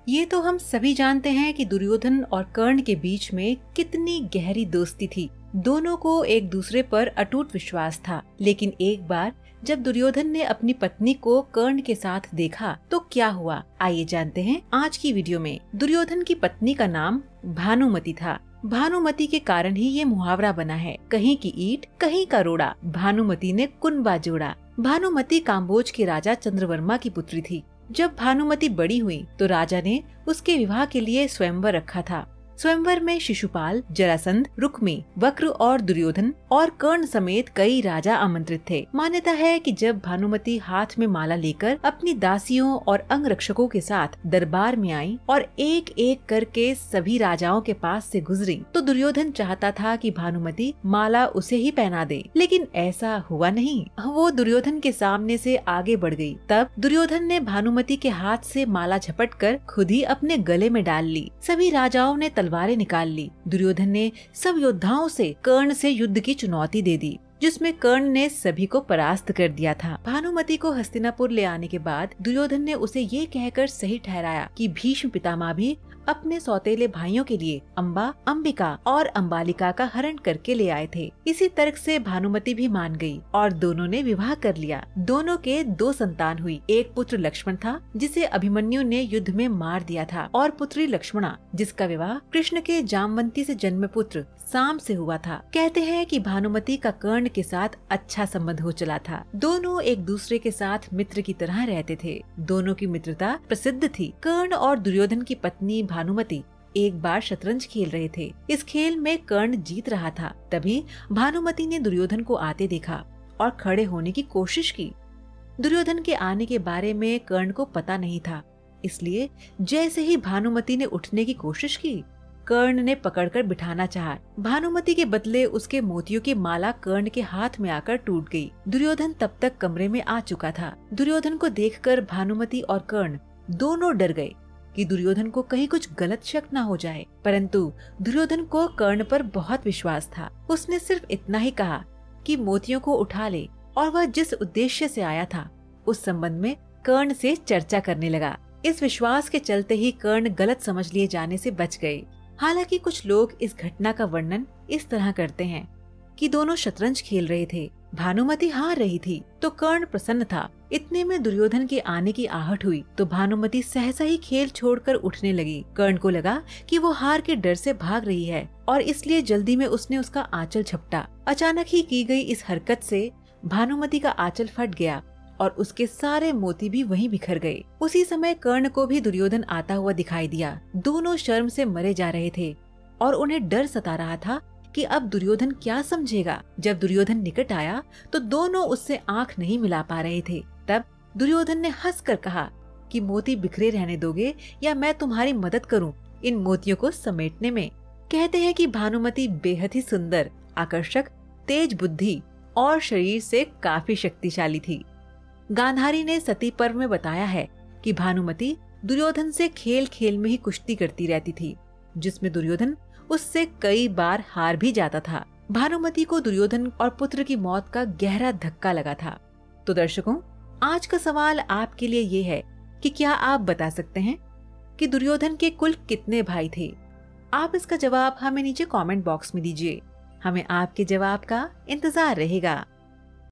ये तो हम सभी जानते हैं कि दुर्योधन और कर्ण के बीच में कितनी गहरी दोस्ती थी। दोनों को एक दूसरे पर अटूट विश्वास था। लेकिन एक बार जब दुर्योधन ने अपनी पत्नी को कर्ण के साथ देखा तो क्या हुआ, आइए जानते हैं आज की वीडियो में। दुर्योधन की पत्नी का नाम भानुमति था। भानुमति के कारण ही ये मुहावरा बना है, कहीं की ईंट कहीं का रोड़ा, भानुमति ने कुनबा जोड़ा। भानुमति काम्बोज के राजा चंद्रवर्मा की पुत्री थी। जब भानुमति बड़ी हुई तो राजा ने उसके विवाह के लिए स्वयंवर रखा था। स्वयंवर में शिशुपाल, जरासंध, रुक्मी, वक्र और दुर्योधन और कर्ण समेत कई राजा आमंत्रित थे। मान्यता है कि जब भानुमति हाथ में माला लेकर अपनी दासियों और अंगरक्षकों के साथ दरबार में आई और एक एक करके सभी राजाओं के पास से गुजरी तो दुर्योधन चाहता था कि भानुमति माला उसे ही पहना दे, लेकिन ऐसा हुआ नहीं। वो दुर्योधन के सामने से आगे बढ़ गई। तब दुर्योधन ने भानुमति के हाथ से माला झपट कर खुद ही अपने गले में डाल ली। सभी राजाओं ने तलवारें निकाल ली। दुर्योधन ने सब योद्धाओं से कर्ण से युद्ध की चुनौती दे दी, जिसमें कर्ण ने सभी को परास्त कर दिया था। भानुमति को हस्तिनापुर ले आने के बाद दुर्योधन ने उसे ये कहकर सही ठहराया कि भीष्म पितामह भी अपने सौतेले भाइयों के लिए अंबा, अंबिका और अंबालिका का हरण करके ले आए थे। इसी तर्क से भानुमति भी मान गई और दोनों ने विवाह कर लिया। दोनों के 2 संतान हुई। एक पुत्र लक्ष्मण था जिसे अभिमन्यु ने युद्ध में मार दिया था, और पुत्री लक्ष्मणा जिसका विवाह कृष्ण के जामवंती से जन्म पुत्र साम से हुआ था। कहते हैं कि भानुमति का कर्ण के साथ अच्छा संबंध हो चला था। दोनों एक दूसरे के साथ मित्र की तरह रहते थे। दोनों की मित्रता प्रसिद्ध थी। कर्ण और दुर्योधन की पत्नी भानुमति एक बार शतरंज खेल रहे थे। इस खेल में कर्ण जीत रहा था। तभी भानुमति ने दुर्योधन को आते देखा और खड़े होने की कोशिश की। दुर्योधन के आने के बारे में कर्ण को पता नहीं था, इसलिए जैसे ही भानुमति ने उठने की कोशिश की, कर्ण ने पकड़कर बिठाना चाहा। भानुमति के बदले उसके मोतियों की माला कर्ण के हाथ में आकर टूट गई। दुर्योधन तब तक कमरे में आ चुका था। दुर्योधन को देखकर भानुमति और कर्ण दोनों डर गए कि दुर्योधन को कहीं कुछ गलत शक न हो जाए, परंतु दुर्योधन को कर्ण पर बहुत विश्वास था। उसने सिर्फ इतना ही कहा कि मोतियों को उठा ले, और वह जिस उद्देश्य से आया था उस संबंध में कर्ण से चर्चा करने लगा। इस विश्वास के चलते ही कर्ण गलत समझ लिए जाने से बच गए। हालांकि कुछ लोग इस घटना का वर्णन इस तरह करते हैं कि दोनों शतरंज खेल रहे थे, भानुमति हार रही थी तो कर्ण प्रसन्न था। इतने में दुर्योधन के आने की आहट हुई तो भानुमति सहसा ही खेल छोड़कर उठने लगी। कर्ण को लगा कि वो हार के डर से भाग रही है और इसलिए जल्दी में उसने उसका आंचल झपटा। अचानक ही की गई इस हरकत से भानुमति का आंचल फट गया और उसके सारे मोती भी वहीं बिखर गए। उसी समय कर्ण को भी दुर्योधन आता हुआ दिखाई दिया। दोनों शर्म से मरे जा रहे थे और उन्हें डर सता रहा था कि अब दुर्योधन क्या समझेगा। जब दुर्योधन निकट आया तो दोनों उससे आंख नहीं मिला पा रहे थे। तब दुर्योधन ने हंसकर कहा कि मोती बिखरे रहने दोगे या मैं तुम्हारी मदद करूं इन मोतियों को समेटने में। कहते हैं कि भानुमति बेहद ही सुंदर, आकर्षक, तेज बुद्धि और शरीर से काफी शक्तिशाली थी। गांधारी ने सती पर्व में बताया है कि भानुमति दुर्योधन से खेल खेल में ही कुश्ती करती रहती थी, जिसमें दुर्योधन उससे कई बार हार भी जाता था। भानुमति को दुर्योधन और पुत्र की मौत का गहरा धक्का लगा था। तो दर्शकों, आज का सवाल आपके लिए ये है कि क्या आप बता सकते हैं कि दुर्योधन के कुल कितने भाई थे? आप इसका जवाब हमें नीचे कमेंट बॉक्स में दीजिए। हमें आपके जवाब का इंतजार रहेगा।